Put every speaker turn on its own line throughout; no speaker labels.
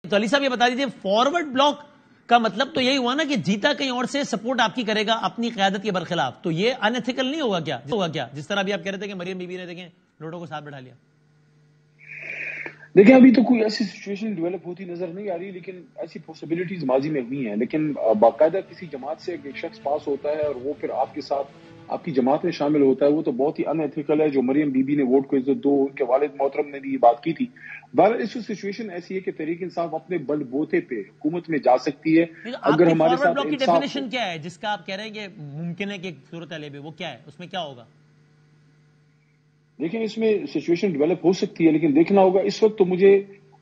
تو علی صاحب یہ بتا دیجیے فارورڈ بلاک کا مطلب تو یہی ہوا نا کہ جیتا کہیں اور سے سپورٹ آپ کی کرے گا اپنی قیادت کے برخلاف، تو یہ ان ایتھیکل نہیں ہوگا کیا جس طرح بھی آپ کہہ رہے تھے کہ مریم بی بی نے دیکھیں لوٹوں کو ساتھ بٹھا لیا؟
دیکھیں ابھی تو کوئی ایسی سچویشن ڈیولپ ہوتی نظر نہیں آ رہی، لیکن ایسی پاسبلٹیز ماضی میں ہوئی ہیں، لیکن باقاعدہ کسی جماعت سے ایک شخص پاس ہوتا ہے اور وہ پھر آپ کے ساتھ آپ کی جماعت میں شامل ہوتا ہے، وہ تو بہت ہی ان ایتھیکل ہے۔ جو مریم بی بی نے ووٹ کو عزت دو، ان کے والد محترم نے بھی یہ بات کی تھی۔ بہرحال اس سچویشن ایسی ہے کہ تحریک انصاف اپنے بل بوتے پہ حکومت میں جا سکتی ہے اگر ہمارے ساتھ
بلاک کی ڈیفینیشن کیا ہے جس کا آپ کہہ رہے ہیں کہ ممکن ہے کہ صورتحال ہے، وہ کیا ہے، اس میں کیا ہوگا؟
دیکھیں اس میں سچویشن ڈیولپ ہو سکتی ہے، لیکن دیکھنا ہوگا اس وقت تو مجھے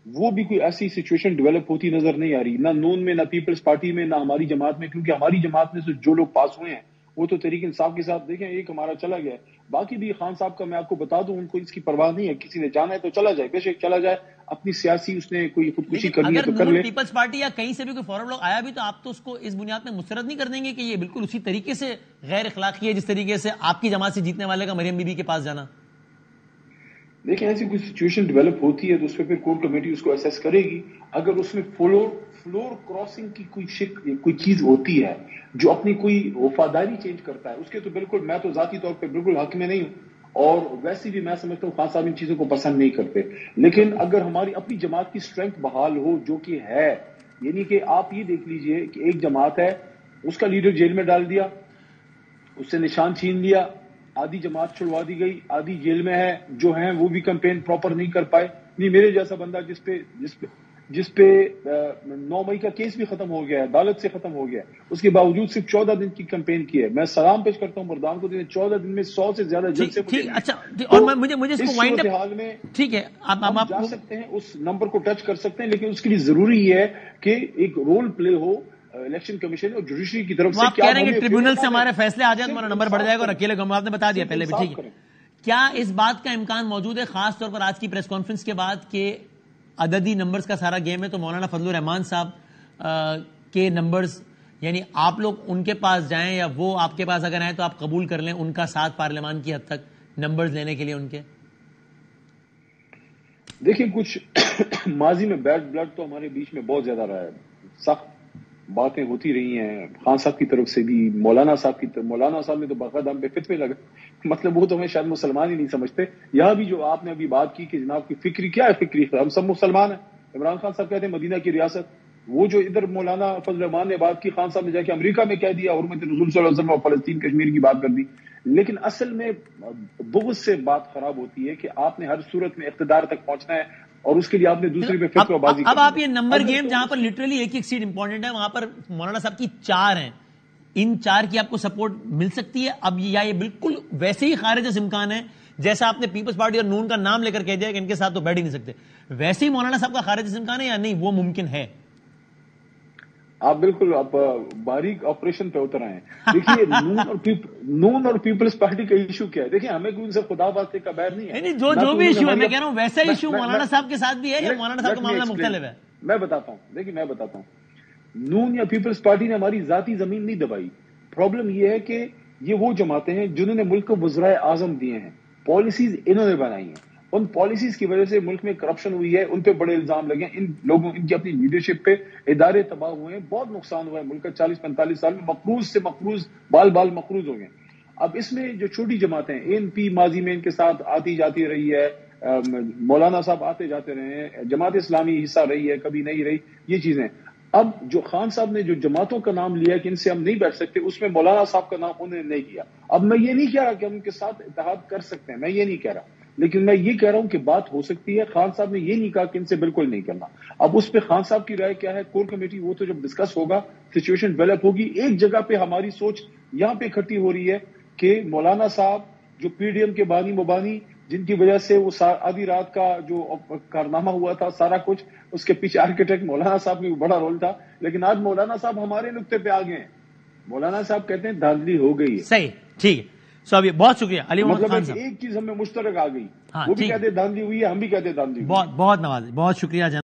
وہ بھی کوئی ایسی سچویشن ڈیولپ ہوتی نظر نہیں آ رہی، نہ نون میں، نہ پیپلز پارٹی میں، نہ ہماری جماعت میں، کیونکہ ہماری جماعت میں سے جو لوگ پاس ہوئے ہیں وہ تو تحریک انصاف کے ساتھ دیکھیں ایک ہمارا چلا گیا ہے۔ باقی بھی خان صاحب کا میں آپ کو بتا دوں ان کو اس کی پرواہ نہیں ہے، کسی نے جانا ہے تو چلا جائے، بے شک چلا جائے، اپنی سیاسی اس نے کوئی خودکشی کرنی ہے تو کر لے۔
پیپلز پارٹی یا کہیں سے بھی کوئی فارورڈ بلاک آیا بھی تو آپ تو اس کو اس بنیاد میں مسترد نہیں کر دیں گے کہ یہ بالکل اسی طریقے سے غیر اخلاقی ہے جس طریقے سے آپ کی جماعت سے جیتنے والے کا مریم بی بی کے پاس جانا؟
دیکھیں ایسی کوئی سچویشن ڈیولپ ہوتی ہے تو اس پہ پھر کور کمیٹی اس کو اسیس کرے گی۔ اگر اس میں فلور کراسنگ کی کوئی چیز ہوتی ہے جو اپنی کوئی وفاداری چینج کرتا ہے، اس کے تو بالکل میں تو ذاتی طور پہ بالکل حق میں نہیں ہوں، اور ویسے بھی میں سمجھتا ہوں خان صاحب ان چیزوں کو پسند نہیں کرتے۔ لیکن اگر ہماری اپنی جماعت کی اسٹرینتھ بحال ہو جو کہ ہے، یعنی کہ آپ یہ دیکھ لیجئے کہ ایک جماعت ہے، اس کا لیڈر جیل میں ڈال دیا، اس سے نشان چھین لیا، آدھی جماعت چھڑوا دی گئی، آدھی جیل میں ہے، جو ہیں وہ بھی کمپین پراپر نہیں کر پائے۔ نہیں میرے جیسا بندہ جس پہ 9 مئی کا کیس بھی ختم ہو گیا ہے، عدالت سے ختم ہو گیا ہے، اس کے باوجود صرف 14 دن کی کمپین کی ہے۔ میں سلام پیش کرتا ہوں مردان کو، 14 دن میں 100 سے زیادہ جج سے
اچھا، اور مجھے اس کو وائنڈ اپ
حال میں
ٹھیک ہے
ہم جا سکتے ہیں، اس نمبر کو ٹچ کر سکتے ہیں، لیکن اس کے لیے ضروری ہے کہ ایک رول پلے ہو الیکشن کمیشن اور جوڈیشری کی طرف سے۔
آپ کہہ رہے ہیں کہ ٹریبیونل سے ہمارے فیصلے آ جائیں تو ہمارا نمبر بڑھ جائے گا، اور اکیلے آپ نے بتا دیا پہلے بھی، ٹھیک ہے۔ کیا اس بات کا امکان موجود ہے خاص طور پر آج کی پریس کانفرنس کے بعد کہ عددی نمبرز کا سارا گیم ہے تو مولانا فضل الرحمان صاحب کے نمبرز، یعنی آپ لوگ ان کے پاس جائیں یا وہ آپ کے پاس اگر آئیں تو آپ قبول کر لیں ان کا ساتھ پارلیمان کی حد تک نمبرز لینے کے لیے ان کے؟
دیکھیں کچھ ماضی میں بیڈ بلڈ تو ہمارے بیچ میں بہت زیادہ رہا ہے، سخت باتیں ہوتی رہی ہیں خان صاحب کی طرف سے بھی، مولانا صاحب کی طرف۔ مولانا صاحب نے تو باقاعدہ ہم پہ فتوے لگا، مطلب وہ تو ہمیں شاید مسلمان ہی نہیں سمجھتے۔ یہاں بھی جو آپ نے ابھی بات کی کہ جناب کی فکری کیا ہے، فکری ہم سب مسلمان ہیں۔ عمران خان صاحب کہتے ہیں مدینہ کی ریاست، وہ جو ادھر مولانا فضل الرحمان نے بات کی، خان صاحب نے جا کے امریکہ میں کہہ دیا، حرمت رسول صلی اللہ علیہ وسلم اور فلسطین کشمیر کی بات کر دی۔ لیکن اصل میں بغض سے بات خراب ہوتی ہے کہ آپ نے ہر صورت میں اقتدار تک پہنچنا ہے اور اس کے لیے آپ نے دوسری پہ فتوہ بازی
اب آپ یہ نمبر گیم جہاں پر لٹرلی ایک سیٹ امپورٹنٹ ہے، وہاں پر مولانا صاحب کی 4 ہیں، ان 4 کی آپ کو سپورٹ مل سکتی ہے اب، یا یہ بالکل ویسے ہی خارج از امکان ہے جیسا آپ نے پیپلز پارٹی اور نون کا نام لے کر کہہ دیا کہ ان کے ساتھ تو بیٹھ ہی نہیں سکتے، ویسے ہی مولانا صاحب کا خارج از امکان ہے یا نہیں وہ ممکن ہے؟
آپ بالکل آپ باریک آپریشن پہ اتر آئے ہیں۔ دیکھیے نون اور پیپلز پارٹی کا ایشو کیا ہے، دیکھیں ہمیں کوئی ان سے خدا واسطے کا بیر نہیں ہے،
جو بھی ایشو ہے میں کہہ رہا ہوں ویسا ایشو مولانا صاحب کے ساتھ بھی ہے یا مولانا صاحب کا معاملہ مختلف ہے؟
میں بتاتا ہوں، دیکھیں میں بتاتا ہوں، نون یا پیپلز پارٹی نے ہماری ذاتی زمین نہیں دبائی۔ پرابلم یہ ہے کہ یہ وہ جماعتیں ہیں جنہوں نے ملک کو وزرائے اعظم دیے ہیں، پالیسیز انہوں نے بنائی ہیں، ان پالیسیز کی وجہ سے ملک میں کرپشن ہوئی ہے، ان پہ بڑے الزام لگے ہیں، ان کی اپنی لیڈرشپ پہ ادارے تباہ ہوئے ہیں، بہت نقصان ہوا ہے ملک کا 40-45 سال میں، مقروض سے مقروض بال مقروض ہو گئے۔ اب اس میں جو چھوٹی جماعتیں ANP ماضی میں ان کے ساتھ آتی جاتی رہی ہے، مولانا صاحب آتے جاتے رہے ہیں، جماعت اسلامی حصہ رہی ہے، کبھی نہیں رہی، یہ چیزیں۔ اب جو خان صاحب نے جو جماعتوں کا نام لیا کہ ان سے ہم نہیں بیٹھ سکتے، اس میں مولانا صاحب کا نام انہوں نے نہیں کیا۔ اب میں یہ نہیں کہہ رہا کہ ہم ان کے ساتھ اتحاد کر سکتے ہیں، میں یہ نہیں کہہ رہا، لیکن میں یہ کہہ رہا ہوں کہ بات ہو سکتی ہے۔ خان صاحب نے یہ نہیں کہا کہ ان سے بالکل نہیں کرنا۔ اب اس پہ خان صاحب کی رائے کیا ہے، کور کمیٹی وہ تو جب ڈسکس ہوگا، سچویشن ڈیولپ ہوگی۔ ایک جگہ پہ ہماری سوچ یہاں پہ اکٹھی ہو رہی ہے کہ مولانا صاحب جو PDM کے بانی مبانی، جن کی وجہ سے وہ آدھی رات کا جو کارنامہ ہوا تھا سارا کچھ، اس کے پیچھے آرکیٹیکٹ مولانا صاحب کا بڑا رول تھا، لیکن آج مولانا صاحب ہمارے نقطے پہ آ گئے ہیں۔ مولانا صاحب کہتے ہیں دھاندلی ہو گئی ہے۔
صحیح، ٹھیک ہے، ابھی بہت شکریہ علی محمد خان صاحب۔
ایک چیز ہمیں مشترک آ گئی، وہ بھی کہتے ہیں دھاندلی ہوئی ہے، ہم بھی کہتے ہیں دھاندلی ہوئی ہے۔
بہت نواز، بہت شکریہ جناب۔